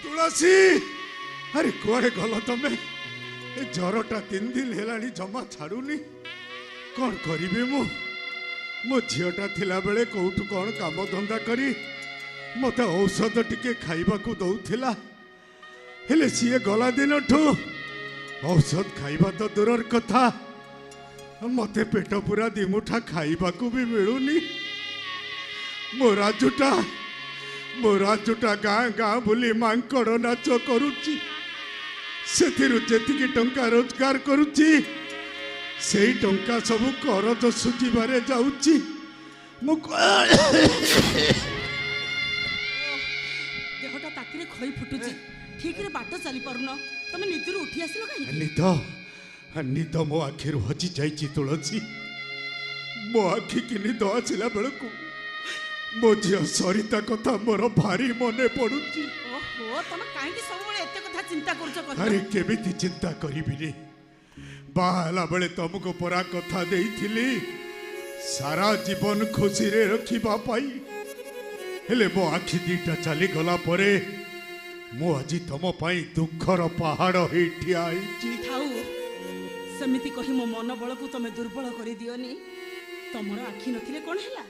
तुलसी अरे कुआड़े गल तमे जरटा 3 दिन हेलानी जमा छाड़ुनी कौन करी मो झीटा थिला बेले कौटू कौन काम धंदा करी मते औषध टिके खाइबा को दउथिला हेले सीए गला दिन ठू औषध खाइबा तो दूरर कथा मते पेट पूरा दिमुठा खाइबा को भी मिलुनी मो राजुटा गाँ गाँ बुली मांकड़ नाच करुची सेथिरु जेतिकी टंका रोजगार करुची सेई टंका सब करज सुझिबारे जाउची मु देहटा ताकरे खई फुटुची ठीक रे बाट चली पारुन तमे निदुर उठी आसिलो काई निद मो आखिर हजी जाइची तुलसी मो आखि की निद आसिला बेलकू मो झियो सरिता कथा मोर भारी मने पड़ुची ओहो तमे काहे की सब बळे एते कथा चिंता करछ कह अरे केमिति चिंता करिबि रे बाहला बेले तुमको परा कथा देइथिली सारा जीवन खुशी रे रखिबा पाई हेले मो आखि दीटा चली गला परे मो आज तुम पाई दुखर पहाड़ हे ठिया आइची थाउ समिति कहि मो मन बळ को तमे दुर्बल करि दियोनी तमर आखि नथिले कोन हैला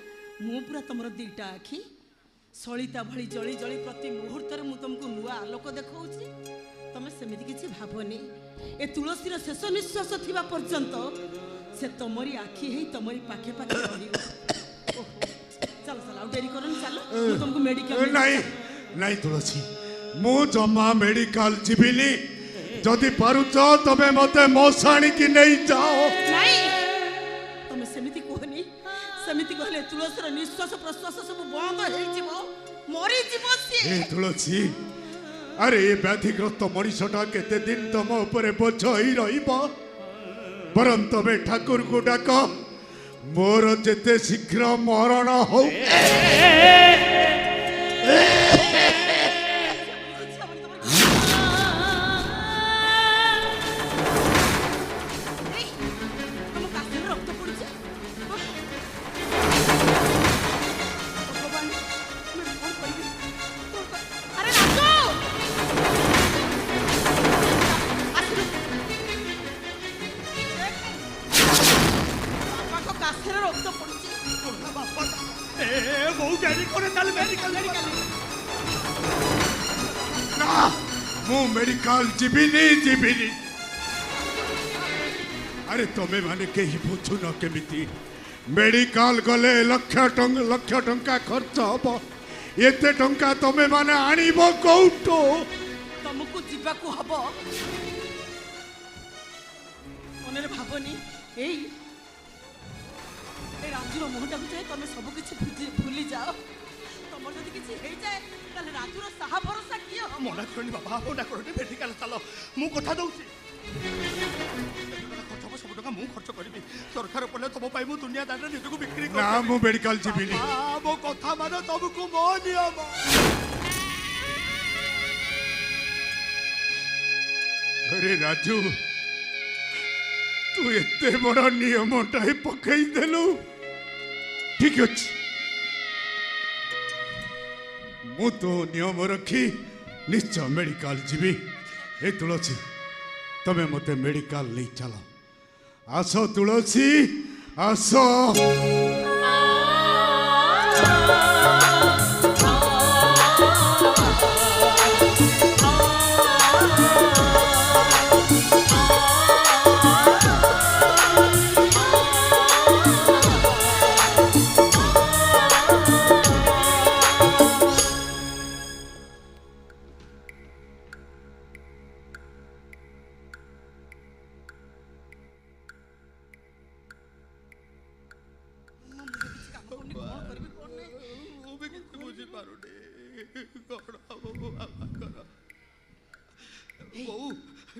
मु पूरा तमर दीटा आखि सलिता भली जळी जळी प्रति मुहूर्त रे मु तुमको नुआ आलोक देखौची तमे समिति किछि भाबनी ए तुलसीर शेष निश्वास थिबा पर्यंत से तमरी आखि हे तमरी पाखे पाखे रहिबो चल चल आ देरी करन चल मु तुमको मेडिकल नहीं तुलसी मु जमा मेडिकल जीविनी जदि पारुच तबे मते मोसाणी की नहीं जाओ नहीं तमे समिति कहनी समिति कहले तुलसीर निश्वास प्रश्वास सब बंद हे जीवो मरी जीवो से ए तुलसी अरे ये व्याधिग्रस्त मनीषटा केते दिन तुम उपरे बोझ ही रहिबो बरं तबे ठाकुर को डाक मोर जेते शीघ्र मरण हो मेडिकल जीविनी अरे तमे माने कहीं बुझु न केमिति मेडिकल गले लक्ष टंका खर्च हम एते टंका तमे माने आनिबो कोउटो तुमको जीवा को हबो मने भाबनी एई ए राजुर मुहटा को जाय तमे सब किछि भूली जाओ तमर जदि किछि हे जाय ताले राजुर साहा भरोसा कियो मना करनी बाबा मना करनी मेडिकल चलो मु कथा दउची खर्च सब टका मु खर्च करबी सरकार पले तब पाई मु दुनिया दान निजको बिक्री कर ना मु मेडिकल जीविनी मो कथा मानो तुमको मो नियम अरे राजू तू एते बड़ा नियमटा ही पकई देलु ठीक अछि मु तो नियम रखी निश्चय मेडिकल जीवी ए तुलसी तमे मते मेडिकल नहीं चलो आसो तुलसी आसो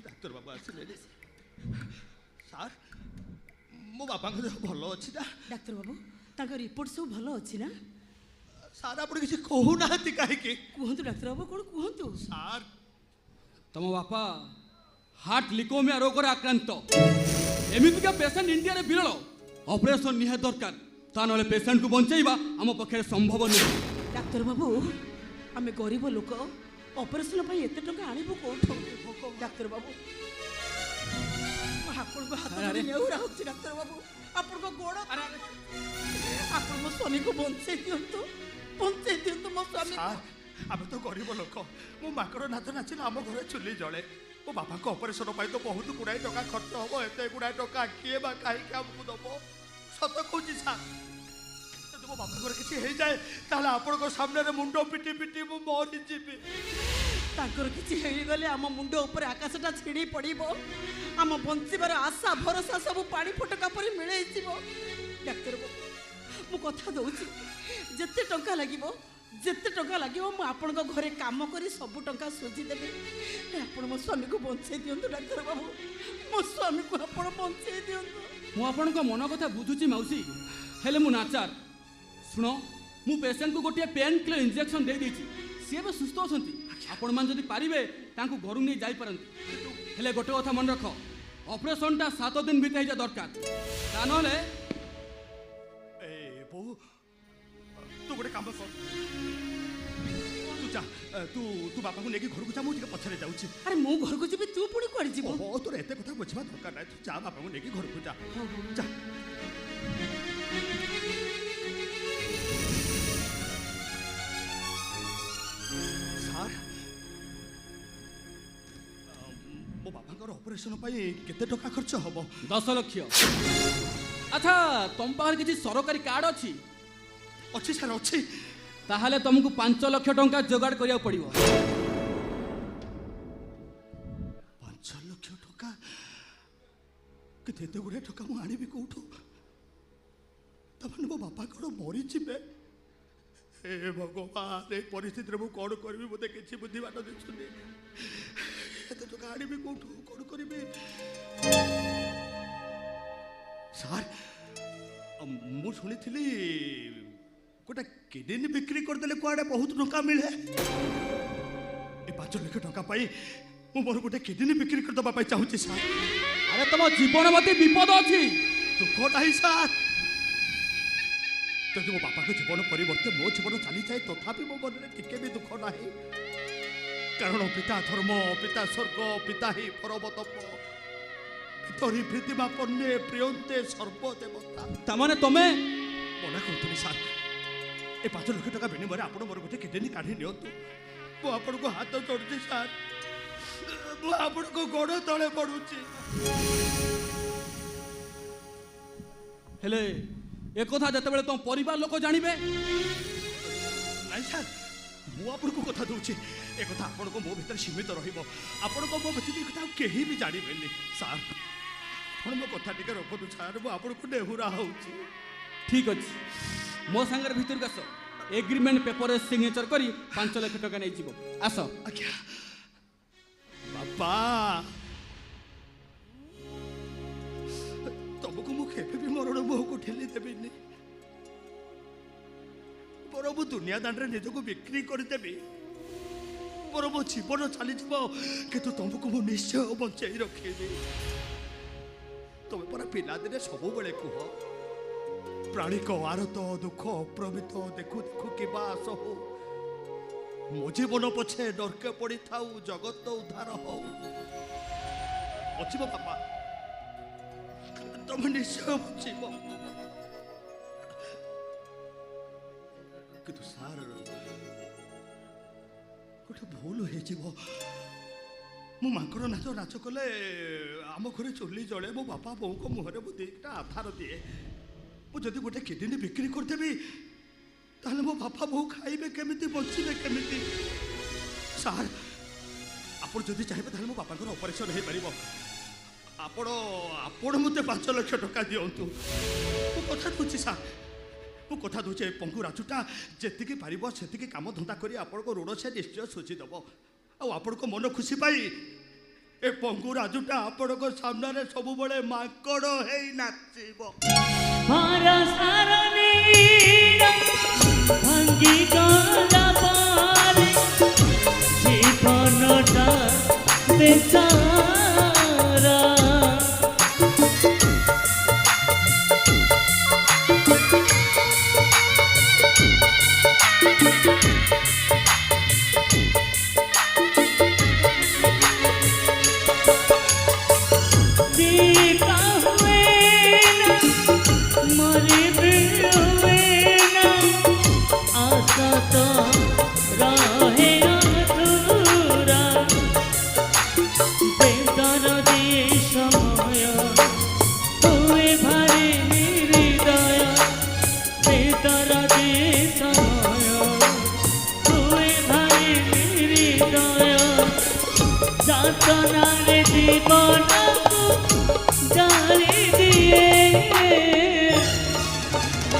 डाक्टर बाबा आसिले सार मो बापा को भल अच्छी ना डाक्टर बाबू ताका रिपोर्ट सब भल अछि ना सार आप किसी कहू ना कहीं कहतु डाक्टर बाबू कौन कहतु सार तुम बापा हार्ट लिकोमिया रोग आक्रांत एमतीका पेसेंट इंडिया रे विरल ऑपरेशन निहा दरकार ता नले पेसेंट को बंचाइबा आम पक्षे संभव नहीं डाक्टर बाबू आमे गरीब लोक ଅପରେସନ ପାଇଁ ଏତେ ଟଙ୍କା ଆଣିବୁ କୋଉଠୁ? ଡାକ୍ତର ବାବୁ, ଆପଣଙ୍କ ହାତ ଧରି ନେଉରା ହଉଛି। ଡାକ୍ତର ବାବୁ, ଆପଣଙ୍କ ଗୋଡ଼, ଆପଣ ମୋ ସ୍ୱାମୀକୁ ବଞ୍ଚେଇ ଦିଅନ୍ତୁ, ବଞ୍ଚେଇ ଦିଅନ୍ତୁ ମୋ ସ୍ୱାମୀ। ସାର୍, ଆମେ ତ ଗରିବ ଲୋକ। ମୋ ମାଙ୍କର ନାଚ ନାଚିଲେ ଆମ ଘରେ ଚୁଲି ଜଳେ। ମୋ ବାପାଙ୍କ ଅପରେସନ ପାଇଁ ତ ବହୁତ ଗୁଡ଼ାଏ ଟଙ୍କା ଖର୍ଚ୍ଚ ହବ। ଏତେ ଗୁଡ଼ାଏ ଟଙ୍କା କିଏ ବା କାହିଁକି ଆମକୁ ଦବ? ସତ କହୁଛି ସାର୍, ଯଦି ମୋ ବାପାଙ୍କର କିଛି ହେଇଯାଏ ତାହେଲେ ଆପଣଙ୍କ ସାମ୍ନାରେ ମୁଣ୍ଡ ପିଟି ପିଟି ମୁଁ ମରିଯିବି। ତାଙ୍କର କିଛି ହେଇଗଲେ ଆମ ମୁଣ୍ଡ ଉପରେ ଆକାଶଟା ଛିଡ଼ି ପଡ଼ିବ। ଆମ ବଞ୍ଚିବାର ଆଶା ଭରସା ସବୁ ପାଣି ଫୋଟକା ପରି ମିଳେଇଯିବ। ଡାକ୍ତର ବାବୁ, ମୁଁ କଥା ଦଉଛି, ଯେତେ ଟଙ୍କା ଲାଗିବ ମୁଁ ଆପଣଙ୍କ ଘରେ କାମ କରି ସବୁ ଟଙ୍କା ସୁଝିଦେବି। ଆପଣ ମୋ ସ୍ୱାମୀକୁ ବଞ୍ଚେଇ ଦିଅନ୍ତୁ। ଡାକ୍ତର ବାବୁ, ମୋ ସ୍ୱାମୀକୁ ଆପଣ ବଞ୍ଚେଇ ଦିଅନ୍ତୁ। ମୁଁ ଆପଣଙ୍କ ମନ କଥା ବୁଝୁଛି ମାଉସୀ, ହେଲେ ମୁଁ ନାଚାର। ଶୁଣ, ମୁଁ ପେସେଣ୍ଟକୁ ଗୋଟିଏ ପେନ୍ କିଲର ଇଞ୍ଜେକ୍ସନ୍ ଦେଇଦେଇଛି। ସିଏ ଏବେ ସୁସ୍ଥ ଅଛନ୍ତି। ଆପଣମାନେ ଯଦି ପାରିବେ ତାଙ୍କୁ ଘରକୁ ନେଇ ଯାଇପାରନ୍ତି। ହେଲେ ଗୋଟେ କଥା ମନେ ରଖ, ଅପରେସନଟା 7 ଦିନ ଭିତରେ ହେଇଯିବା ଦରକାର। ତା ନହେଲେ ଏ ବୋଉ, ତୁ ଗୋଟେ କାମ କର, ତୁ ଯା, ତୁ ବାପାଙ୍କୁ ନେଇକି ଘରକୁ ଯା। ମୁଁ ଟିକେ ପଛରେ ଯାଉଛି। ଆରେ ମୁଁ ଘରକୁ ଯିବି, ତୁ ପୁଣି କୁଆଡ଼େ ଯିବୁ? ଓହୋ, ତୋର ଏତେ କଥା ବୁଝିବା ଦରକାର ନାହିଁ। ତୁ ଯା, ବାପାଙ୍କୁ ନେଇକି ଘରକୁ ଯା। ଯା। ସାର୍, ମୋ ବାପାଙ୍କର ଅପରେସନ ପାଇଁ କେତେ ଟଙ୍କା ଖର୍ଚ୍ଚ ହବ? 10 ଲକ୍ଷ। ଆଚ୍ଛା, ତମ ପାଖରେ କିଛି ସରକାରୀ କାର୍ଡ ଅଛି? ଅଛି ସାର୍, ଅଛି। ତାହେଲେ ତମକୁ 5 ଲକ୍ଷ ଟଙ୍କା ଯୋଗାଡ଼ କରିବାକୁ ପଡ଼ିବ। 5 ଲକ୍ଷ ଟଙ୍କା? କିନ୍ତୁ ଏତେ ଗୁଡ଼ାଏ ଟଙ୍କା ମୁଁ ଆଣିବି କୋଉଠୁ? ତାମାନେ ମୋ ବାପା କ'ଣ ମରିଯିବେ? ହେ ଭଗବାନ, ଏ ପରିସ୍ଥିତିରେ ମୁଁ କ'ଣ କରିବି? ମୋତେ କିଛି ବୁଦ୍ଧିବାଟ ଦିଶୁନି। ଏତେ ଟଙ୍କା ଆଣିବି କୋଉଠୁ? କ'ଣ କରିବି? ସାର୍, ମୁଁ ଶୁଣିଥିଲି ଗୋଟେ କିଡନୀ ବିକ୍ରି କରିଦେଲେ କୁଆଡ଼େ ବହୁତ ଟଙ୍କା ମିଳେ। ଏ 5 ଲକ୍ଷ ଟଙ୍କା ପାଇଁ ମୁଁ ମୋର ଗୋଟେ କିଡନୀ ବିକ୍ରି କରିଦେବା ପାଇଁ ଚାହୁଁଛି ସାର୍। ଆରେ ତମ ଜୀବନ ପ୍ରତି ବିପଦ ଅଛି। ଦୁଃଖ ନାହିଁ ସାର୍। ଯଦି ମୋ ବାପାଙ୍କ ଜୀବନ ପରିବର୍ତ୍ତେ ମୋ ଜୀବନ ଚାଲିଯାଏ ତଥାପି ମୋ ମନରେ ଟିକେ ବି ଦୁଃଖ ନାହିଁ। କାରଣ ପିତା ଧର୍ମ, ପିତା ସ୍ୱର୍ଗ, ପିତା ହିଁ ପରମତପ, ଭିତରି ପ୍ରୀତିମା ପନ୍ନେ ପ୍ରିୟନ୍ତେ ସର୍ବଦେବତା। ତାମାନେ ତମେ ମନା କରୁଥିଲି ସାର୍। ଏ 5 ଲକ୍ଷ ଟଙ୍କା ବିନିମୟରେ ଆପଣ ମୋର ଗୋଟେ କିଡନୀ କାଢ଼ି ନିଅନ୍ତୁ। ମୁଁ ଆପଣଙ୍କୁ ହାତ ଯୋଡ଼ୁଛି ସାର୍। ମୁଁ ଆପଣଙ୍କ ଗୋଡ଼ ତଳେ ପଡ଼ୁଛି। ହେଲେ একথা যেতবে তোম পরিবার লোক জানিবে? ନାଇଁ ସାର୍, ମୁଁ ଆପଣଙ୍କୁ କଥା ଦେଉଛି, ଏ କଥା ଆପଣଙ୍କ ମୋ ଭିତରେ ସୀମିତ ରହିବ। ଆପଣଙ୍କ ମୋ ବ୍ୟତୀତ ଏ କଥା ଆଉ କେହି ବି ଜାଣିବେନି। ସାର୍, ଆପଣ ମୋ କଥା ଟିକେ ରଖନ୍ତୁ ସାର୍। ମୁଁ ଆପଣଙ୍କୁ ନେହୁରା ହେଉଛି। ঠিক ଅଛି, ମୋ ସାଙ୍ଗରେ ଭିତରକୁ ଆସ। ଏଗ୍ରିମେଣ୍ଟ ପେପରରେ ସିଗ୍ନେଚର କରି 5 ଲକ୍ଷ ଟଙ୍କା ନେଇଯିବ। ଆସ। ଆଜ୍ଞା। ବାପା, ତମକୁ ମୁଁ କେବେ ବି ମରଣ ମୁହଁକୁ ଠେଲି ଦେବିନି। ମୋର ମୁଁ ଦୁନିଆ ଦାଣ୍ଡରେ ନିଜକୁ ବିକ୍ରି କରିଦେବି। ମୋର ମୋ ଜୀବନ ଚାଲିଯିବ, କିନ୍ତୁ ତମକୁ ମୁଁ ନିଶ୍ଚୟ ବଞ୍ଚେଇ ରଖିବି। ତମେ ପରା ପିଲାଦିନେ ସବୁବେଳେ କୁହ, ପ୍ରାଣିକ ଆରତ ଦୁଃଖ ଅପ୍ରମିତ ଦେଖୁ ଦେଖୁ କିବା ଆସହୁ, ମୋ ଜୀବନ ପଛେ ନର୍କେ ପଡ଼ିଥାଉ ଜଗତ ଉଦ୍ଧାର ହଉ। ବଞ୍ଚିବ ବାପା, ତମେ ନିଶ୍ଚୟ ବଞ୍ଚିବ। କିନ୍ତୁ ସାର୍, ଗୋଟେ ଭୁଲ ହେଇଯିବ। ମୁଁ ମାଙ୍କର ନାଚ କଲେ ଆମ ଘରେ ଚୁଲି ଜଳେ। ମୋ ବାପା ବୋଉଙ୍କ ମୁହଁରେ ମୁଁ ଦିଟା ଆଧାର ଦିଏ। ମୁଁ ଯଦି ଗୋଟେ କିଡନୀ ବିକ୍ରି କରିଦେବି ତାହେଲେ ମୋ ବାପା ବୋଉ ଖାଇବେ କେମିତି, ବଞ୍ଚିବେ କେମିତି? ସାର୍, ଆପଣ ଯଦି ଚାହିଁବେ ତାହେଲେ ମୋ ବାପାଙ୍କର ଅପରେସନ ହେଇପାରିବ। ଆପଣ ମୋତେ 5 ଲକ୍ଷ ଟଙ୍କା ଦିଅନ୍ତୁ। ମୁଁ କଥା ଦେଉଛି ସାର୍, ମୁଁ କଥା ଦେଉଛି। ପଙ୍ଗୁ ରାଜୁଟା ଯେତିକି ପାରିବ ସେତିକି କାମ ଧନ୍ଦା କରି ଆପଣଙ୍କ ଋଣ ସେ ନିଶ୍ଚୟ ଶୁଝିଦେବ। ଆଉ ଆପଣଙ୍କ ମନ ଖୁସି ପାଇଁ ଏ ପଙ୍ଗୁ ରାଜୁଟା ଆପଣଙ୍କ ସାମ୍ନାରେ ସବୁବେଳେ ମାଙ୍କଡ଼ ହେଇ ନାଚିବ। ভাঙ্গি গলা পারে জীবনটা বেচারা ଯାତନାରେ ଜୀବନ